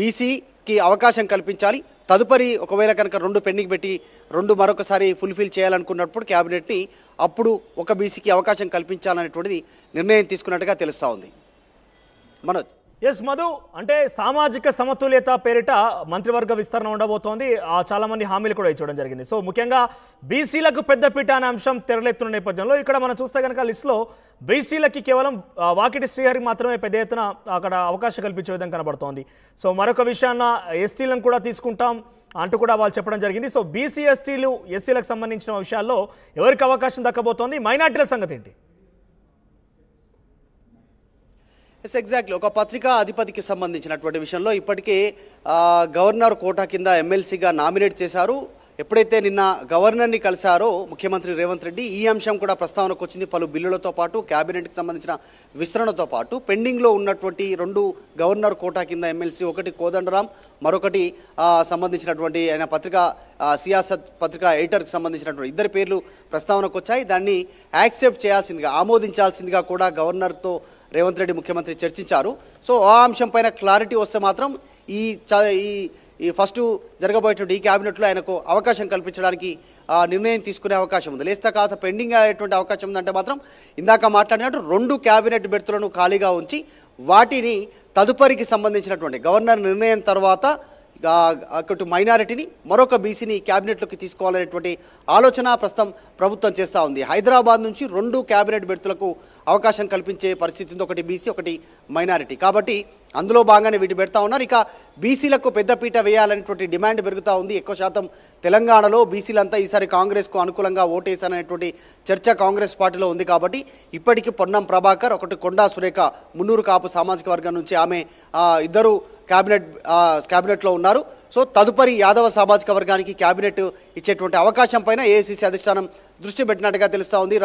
బీసీకి అవకాశం కల్పించాలి, తదుపరి ఒకవేళ కనుక 2 పెండింగ్ పెట్టి 2 మరొకసారి ఫుల్ఫిల్ చేయాలనుకున్నప్పుడు క్యాబినెట్ని అప్పుడు ఒక బీసీకి అవకాశం కల్పించాలనేటువంటిది నిర్ణయం తీసుకున్నట్టుగా తెలుస్తూ ఉంది. మనోజ్. ఎస్ మధు, అంటే సామాజిక సమతుల్యత పేరిట మంత్రివర్గ విస్తరణ ఉండబోతోంది. చాలా మంది హామీలు కూడా ఇచ్చడం జరిగింది. సో ముఖ్యంగా బీసీలకు పెద్దపీట అనే అంశం తెరలేస్తున్న నేపథ్యంలో ఇక్కడ మనం చూస్తే కనుక లిస్టులో బీసీలకి కేవలం వాకిటి శ్రీహరికి మాత్రమే పెద్ద ఎత్తున అక్కడ అవకాశం కల్పించే విధంగా కనబడుతోంది. సో మరొక విషయాన్న ఎస్టీలను కూడా తీసుకుంటాం అంటూ కూడా వాళ్ళు చెప్పడం జరిగింది. సో బీసీ ఎస్టీలు ఎస్సీలకు సంబంధించిన విషయాల్లో ఎవరికి అవకాశం దక్కబోతోంది, మైనార్టీల సంగతి ఏంటి? ఎగ్జాక్ట్లీ ఒక పత్రికా అధిపతికి సంబంధించినటువంటి విషయంలో ఇప్పటికే గవర్నర్ కోటా కింద ఎమ్మెల్సీగా నామినేట్ చేశారు. ఎప్పుడైతే నిన్న గవర్నర్ని కలిశారో ముఖ్యమంత్రి రేవంత్ రెడ్డి, ఈ అంశం కూడా ప్రస్తావనకు వచ్చింది. పలు బిల్లులతో పాటు క్యాబినెట్కి సంబంధించిన విస్తరణతో పాటు పెండింగ్లో ఉన్నటువంటి 2 గవర్నర్ కోటా కింద ఎమ్మెల్సీ, ఒకటి కోదండరాం, మరొకటి సంబంధించినటువంటి ఆయన పత్రికా సియాసత్ పత్రికా ఎడిటర్కి సంబంధించినటువంటి 2 పేర్లు ప్రస్తావనకు వచ్చాయి. దాన్ని యాక్సెప్ట్ చేయాల్సిందిగా, ఆమోదించాల్సిందిగా కూడా గవర్నర్తో రేవంత్ రెడ్డి ముఖ్యమంత్రి చర్చించారు. సో ఆ అంశం పైన క్లారిటీ వస్తే మాత్రం ఈ ఫస్ట్ జరగబోయేటువంటి ఈ క్యాబినెట్లో ఆయనకు అవకాశం కల్పించడానికి నిర్ణయం తీసుకునే అవకాశం ఉంది. లేస్తే కాస్త పెండింగ్ అయ్యేటువంటి అవకాశం ఉందంటే మాత్రం ఇందాక మాట్లాడినట్టు 2 క్యాబినెట్ బెర్తులను ఖాళీగా ఉంచి వాటిని తదుపరికి సంబంధించినటువంటి గవర్నర్ నిర్ణయం తర్వాత అటు మైనారిటీని మరొక బీసీని క్యాబినెట్లోకి తీసుకోవాలనేటువంటి ఆలోచన ప్రస్తుతం ప్రభుత్వం చేస్తూ ఉంది. హైదరాబాద్ నుంచి 2 క్యాబినెట్ బెర్తులకు అవకాశం కల్పించే పరిస్థితి ఉంది, ఒకటి బీసీ ఒకటి మైనారిటీ. కాబట్టి అందులో భాగంగానే వీటి పెడతా ఉన్నారు. ఇక బీసీలకు పెద్దపీట వేయాలనేటువంటి డిమాండ్ పెరుగుతూ ఉంది. ఎక్కువ శాతం తెలంగాణలో బీసీలంతా ఈసారి కాంగ్రెస్కు అనుకూలంగా ఓటేశారనేటువంటి చర్చ కాంగ్రెస్ పార్టీలో ఉంది. కాబట్టి ఇప్పటికీ ప్రభాకర్, ఒకటి కొండా సురేఖ మున్నూరు కాపు సామాజిక వర్గం నుంచి ఆమె ఇద్దరు క్యాబినెట్లో ఉన్నారు. సో తదుపరి యాదవ సామాజిక వర్గానికి క్యాబినెట్ ఇచ్చేటువంటి అవకాశం పైన ఏఐసీసీ అధిష్టానం దృష్టి పెట్టినట్టుగా తెలుస్తూ ఉంది.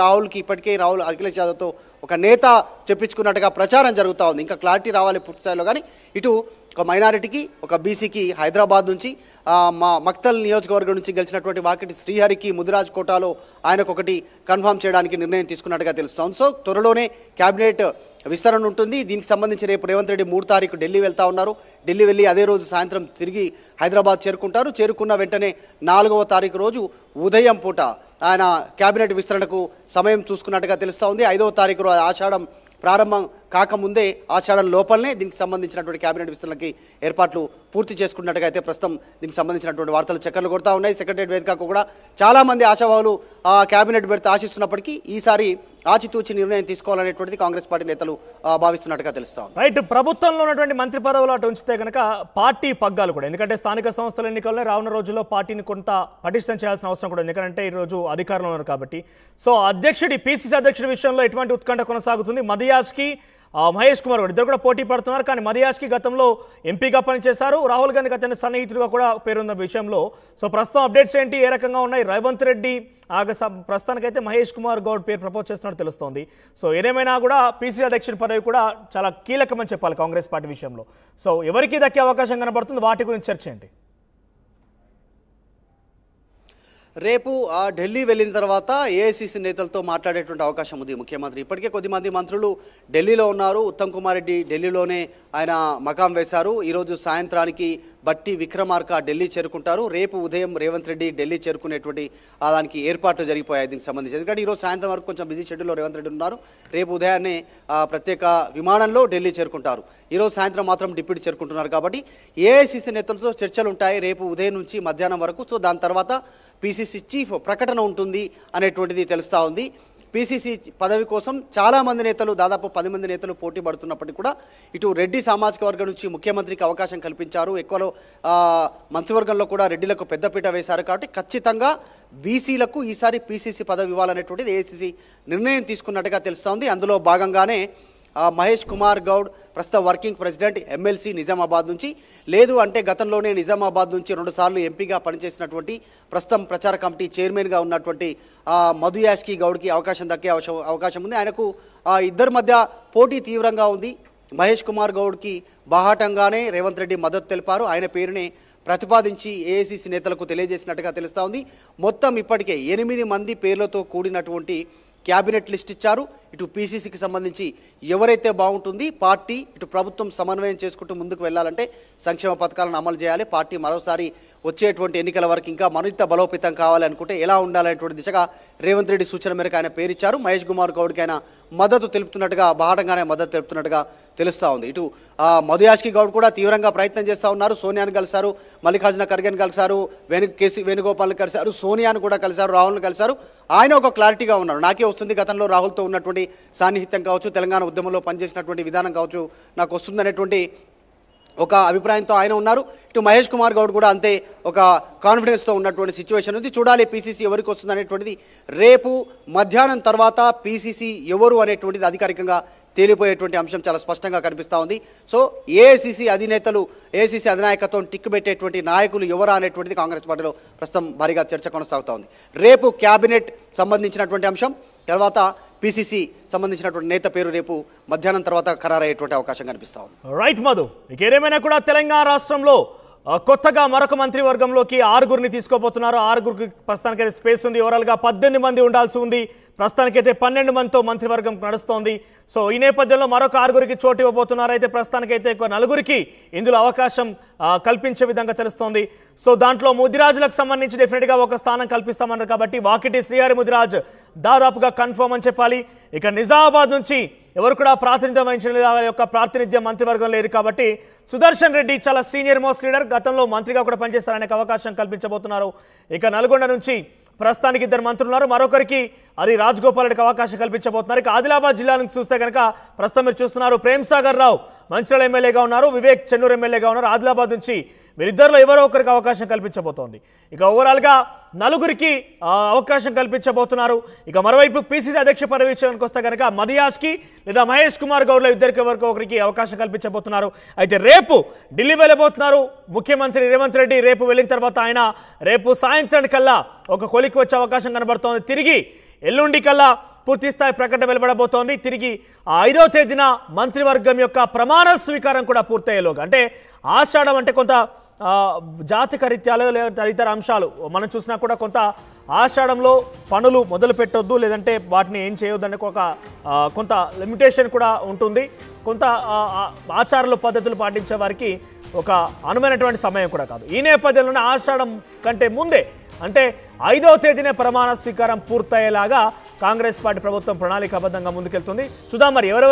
ఇప్పటికే రాహుల్ అఖిలేష్ యాదవ్తో ఒక నేత చెప్పించుకున్నట్టుగా ప్రచారం జరుగుతూ ఉంది. ఇంకా క్లారిటీ రావాలి పూర్తి స్థాయిలో. కానీ ఇటు ఒక మైనారిటీకి, ఒక బీసీకి హైదరాబాద్ నుంచి మక్తల్ నియోజకవర్గం నుంచి గెలిచినటువంటి వాకిటి శ్రీహరికి ముదిరాజ్ కోటాలో ఆయనకు ఒకటి కన్ఫర్మ్ చేయడానికి నిర్ణయం తీసుకున్నట్టుగా తెలుస్తోంది. సో త్వరలోనే క్యాబినెట్ విస్తరణ ఉంటుంది. దీనికి సంబంధించి రేపు రేవంత్ రెడ్డి 3 తారీఖు ఢిల్లీ వెళ్తా ఉన్నారు. ఢిల్లీ వెళ్ళి అదే రోజు సాయంత్రం తిరిగి హైదరాబాద్ చేరుకుంటారు. చేరుకున్న వెంటనే 4వ తారీఖు రోజు ఉదయం పూట ఆయన క్యాబినెట్ విస్తరణకు సమయం చూసుకున్నట్టుగా తెలుస్తూ ఉంది. 5వ తారీఖు ఆషాఢం ప్రారంభం కాకముందే, ఆషాఢం లోపలనే దీనికి సంబంధించినటువంటి క్యాబినెట్ విస్తరణకి ఏర్పాట్లు పూర్తి చేసుకున్నట్టుగా అయితే ప్రస్తుతం దీనికి సంబంధించినటువంటి వార్తలు చక్కర్లు కొడతా ఉన్నాయి. సెక్రటరియట్ వేదికకు కూడా చాలామంది ఆశావాహులు క్యాబినెట్ బెర్త్ ఆశిస్తున్నప్పటికీ ఈసారి ఆచితూచి నిర్ణయం తీసుకోవాలనేటువంటిది కాంగ్రెస్ పార్టీ నేతలు భావిస్తున్నట్టుగా తెలుస్తాం. రైట్, ప్రభుత్వంలో ఉన్నటువంటి మంత్రి పదవులు అటు ఉంచితే కనుక పార్టీ పగ్గాలు కూడా, ఎందుకంటే స్థానిక సంస్థల ఎన్నికల్లో రానున్న రోజుల్లో పార్టీని కొంత పటిష్టం చేయాల్సిన అవసరం కూడా, ఎందుకంటే ఈరోజు అధికారంలో ఉన్నారు కాబట్టి. సో పిసిసి అధ్యక్షుడి విషయంలో ఎటువంటి ఉత్కంఠ కొనసాగుతుంది? మదియాజ్కి మహేష్ కుమార్ గారు ఇద్దరు కూడా పోటీ పడుతున్నారు. కానీ మదియాజ్కి గతంలో ఎంపీగా పనిచేశారు, రాహుల్ గాంధీ అతని సన్నిహితుడిగా కూడా పేరున్న విషయంలో. సో ప్రస్తుతం అప్డేట్స్ ఏంటి, ఏ రకంగా ఉన్నాయి? రేవంత్ రెడ్డి ప్రస్తుతానికైతే మహేష్ కుమార్ గౌడ్ పేరు ప్రపోజ్ చేస్తున్నట్టు తెలుస్తోంది. సో ఏదేమైనా కూడా పిసిసి అధ్యక్షుడి పదవి కూడా చాలా కీలకమని చెప్పాలి కాంగ్రెస్ పార్టీ విషయంలో. సో ఎవరికి దక్కే అవకాశం కనబడుతుంది, వాటి గురించి చర్చ ఏంటి? రేపు ఢిల్లీ వెళ్ళిన తర్వాత ఏఐసీసీ నేతలతో మాట్లాడేటువంటి అవకాశం ఉంది ముఖ్యమంత్రి. ఇప్పటికే కొద్దిమంది మంత్రులు ఢిల్లీలో ఉన్నారు. ఉత్తమ్ కుమార్ రెడ్డి ఢిల్లీలోనే ఆయన మకాం వేశారు. ఈరోజు సాయంత్రానికి బట్టి విక్రమార్క ఢిల్లీ చేరుకుంటారు. రేపు ఉదయం రేవంత్ రెడ్డి ఢిల్లీ చేరుకునేటువంటి దానికి ఏర్పాట్లు జరిగిపోయాయి దీనికి సంబంధించి. ఎందుకంటే ఈరోజు సాయంత్రం వరకు కొంచెం బిజీ షెడ్యూల్లో రేవంత్ రెడ్డి ఉన్నారు. రేపు ఉదయాన్నే ప్రత్యేక విమానంలో ఢిల్లీ చేరుకుంటారు. ఈరోజు సాయంత్రం మాత్రం డిప్యూటీ చేరుకుంటున్నారు. కాబట్టి ఏఐసీసీ నేతలతో చర్చలు ఉంటాయి రేపు ఉదయం నుంచి మధ్యాహ్నం వరకు. సో దాని తర్వాత పిసిసి చీఫ్ ప్రకటన ఉంటుంది అనేటువంటిది తెలుస్తూ ఉంది. పిసిసి పదవి కోసం చాలామంది నేతలు, దాదాపు 10 మంది నేతలు పోటీ పడుతున్నప్పటికీ కూడా ఇటు రెడ్డి సామాజిక వర్గం నుంచి ముఖ్యమంత్రికి అవకాశం కల్పించారు. ఎక్కువలో మంత్రివర్గంలో కూడా రెడ్డిలకు పెద్దపీట వేశారు. కాబట్టి ఖచ్చితంగా బీసీలకు ఈసారి పిసిసి పదవి ఇవ్వాలనేటువంటిది ఏఐసీసీ నిర్ణయం తీసుకున్నట్టుగా తెలుస్తోంది. అందులో భాగంగానే మహేష్ కుమార్ గౌడ్ ప్రస్తుత వర్కింగ్ ప్రెసిడెంట్, ఎమ్మెల్సీ నిజామాబాద్ నుంచి, లేదు అంటే గతంలోనే నిజామాబాద్ నుంచి 2 సార్లు ఎంపీగా పనిచేసినటువంటి ప్రస్తుతం ప్రచార కమిటీ చైర్మన్గా ఉన్నటువంటి మధుయాష్కి గౌడ్కి అవకాశం దక్కే అవకాశం ఉంది. ఆయనకు ఇద్దరి మధ్య పోటీ తీవ్రంగా ఉంది. మహేష్ కుమార్ గౌడ్కి బాహాటంగానే రేవంత్ రెడ్డి మద్దతు తెలిపారు. ఆయన పేరునే ప్రతిపాదించి ఏఐసీసీ నేతలకు తెలియజేసినట్టుగా తెలుస్తూ ఉంది. మొత్తం ఇప్పటికే 8 మంది పేర్లతో కూడినటువంటి క్యాబినెట్ లిస్ట్ ఇచ్చారు. ఇటు పీసీసీకి సంబంధించి ఎవరైతే బాగుంటుంది, పార్టీ ఇటు ప్రభుత్వం సమన్వయం చేసుకుంటూ ముందుకు వెళ్ళాలంటే సంక్షేమ పథకాలను అమలు చేయాలి, పార్టీ మరోసారి వచ్చేటువంటి ఎన్నికల వరకు ఇంకా మరింత బలోపేతం కావాలి అనుకుంటే ఎలా ఉండాలనేటువంటి దిశగా రేవంత్ రెడ్డి సూచన మేరకు ఆయన పేరిచ్చారు. మహేష్ కుమార్ గౌడ్కి ఆయన మద్దతు తెలుపుతున్నట్టుగా, బాహటంగానే మద్దతు తెలుపుతున్నట్టుగా తెలుస్తూ ఉంది. ఇటు మధుయాష్కి గౌడ్ కూడా తీవ్రంగా ప్రయత్నం చేస్తూ ఉన్నారు. సోనియాను కలిశారు, మల్లికార్జున ఖర్గేని కలిశారు, కేసీ వేణుగోపాల్ని కలిశారు, సోనియాను కూడా కలిశారు, రాహుల్ని కలిశారు. ఆయన ఒక క్లారిటీగా ఉన్నారు, నాకే వస్తుంది, గతంలో రాహుల్తో ఉన్నటువంటి సాన్నిహిత్యం కావచ్చు, తెలంగాణ ఉద్యమంలో పనిచేసినటువంటి విధానం కావచ్చు నాకు వస్తుందనేటువంటి ఒక అభిప్రాయంతో ఆయన ఉన్నారు. ఇటు మహేష్ కుమార్ గౌడ్ కూడా అంతే ఒక కాన్ఫిడెన్స్తో ఉన్నటువంటి సిచ్యువేషన్ ఉంది. చూడాలి పీసీసీ ఎవరికి వస్తుంది అనేటువంటిది. రేపు మధ్యాహ్నం తర్వాత పీసీసీ ఎవరు అనేటువంటిది అధికారికంగా తేలిపోయేటువంటి అంశం చాలా స్పష్టంగా కనిపిస్తూ ఉంది. సో ఏఐసీసీ అధినేతలు, ఏఐసీసీ అధినాయకత్వం టిక్కు పెట్టేటువంటి నాయకులు ఎవరా అనేటువంటిది కాంగ్రెస్ పార్టీలో ప్రస్తుతం భారీగా చర్చ కొనసాగుతూ ఉంది. రేపు క్యాబినెట్ సంబంధించినటువంటి అంశం, తర్వాత పీసీసీ సంబంధించినటువంటి నేత పేరు రేపు మధ్యాహ్నం తర్వాత ఖరారయ్యేటువంటి అవకాశం కనిపిస్తూ ఉంది. రైట్ మధు, ఇక ఏదేమైనా కూడా తెలంగాణ రాష్ట్రంలో కొత్తగా మరొక మంత్రివర్గంలోకి 6గురిని తీసుకోబోతున్నారు. 6గురికి ప్రస్తుతానికైతే స్పేస్ ఉంది. ఓవరాల్గా 18 మంది ఉండాల్సి ఉంది. ప్రస్తుతానికైతే 12 మందితో మంత్రివర్గం నడుస్తోంది. సో ఈ నేపథ్యంలో మరొక 6గురికి చోటు ఇవ్వబోతున్నారు. అయితే ప్రస్తుతానికైతే 4గురికి ఇందులో అవకాశం కల్పించే విధంగా తెలుస్తోంది. సో దాంట్లో ముదిరాజులకు సంబంధించి డెఫినెట్గా ఒక స్థానం కల్పిస్తామన్నారు కాబట్టి వాకిటి శ్రీహరి ముదిరాజ్ దాదాపుగా కన్ఫర్మ్ అని చెప్పాలి. ఇక నిజామాబాద్ నుంచి ఎవరు కూడా ప్రాతినిధ్యం వహించిన యొక్క ప్రాతినిధ్యం మంత్రివర్గం లేదు కాబట్టి సుదర్శన్ రెడ్డి చాలా సీనియర్ మోస్ట్ లీడర్, గతంలో మంత్రిగా కూడా పనిచేస్తారనే అవకాశం కల్పించబోతున్నారు. ఇక నల్గొండ నుంచి ప్రస్తుతానికి 2 మంత్రులు ఉన్నారు, మరొకరికి అది రాజగోపాల్ రెడ్డికి అవకాశం కల్పించబోతున్నారు. ఇక ఆదిలాబాద్ జిల్లా నుంచి చూస్తే కనుక ప్రస్తుతం మీరు చూస్తున్నారు ప్రేమ్ సాగర్ రావు మంచిర్యాల ఎమ్మెల్యేగా ఉన్నారు, వివేక్ చెన్నూరు ఎమ్మెల్యేగా ఉన్నారు. ఆదిలాబాద్ నుంచి వీరిద్దరిలో ఎవరో ఒకరికి అవకాశం కల్పించబోతోంది. ఇక ఓవరాల్గా 4గురికి అవకాశం కల్పించబోతున్నారు. ఇక మరోవైపు పీసీసీ అధ్యక్ష పదవి విషయానికి వస్తే కనుక మధుయాష్కి లేదా మహేష్ కుమార్ గౌడ్లో ఇద్దరికి ఎవరికో ఒకరికి అవకాశం కల్పించబోతున్నారు. అయితే రేపు ఢిల్లీ వెళ్ళబోతున్నారు ముఖ్యమంత్రి రేవంత్ రెడ్డి. రేపు వెళ్ళిన తర్వాత ఆయన రేపు సాయంత్రం కల్లా ఒక కొలికి వచ్చే అవకాశం కనబడుతోంది. తిరిగి ఎల్లుండి కల్లా పూర్తిస్థాయి ప్రకటన వెలువడబోతోంది. తిరిగి 5వ తేదీన మంత్రివర్గం యొక్క ప్రమాణ స్వీకారం కూడా పూర్తయ్యేలోగా, అంటే ఆషాఢం అంటే కొంత జాతక రీత్యాలు లేదా ఇతర అంశాలు మనం చూసినా కూడా కొంత ఆషాఢంలో పనులు మొదలు పెట్టొద్దు, లేదంటే వాటిని ఏం చేయొద్దు అనే ఒక కొంత లిమిటేషన్ కూడా ఉంటుంది. కొంత ఆచారాలు పద్ధతులు పాటించే వారికి ఒక అనువైనటువంటి సమయం కూడా కాదు. ఈ నేపథ్యంలోనే ఆషాఢం కంటే ముందే అంటే 5వ తేదీనే ప్రమాణ స్వీకారం పూర్తయ్యేలాగా కాంగ్రెస్ పార్టీ ప్రభుత్వం ప్రణాళికాబద్ధంగా ముందుకెళ్తుంది. చూద్దాం మరి ఎవరెవరు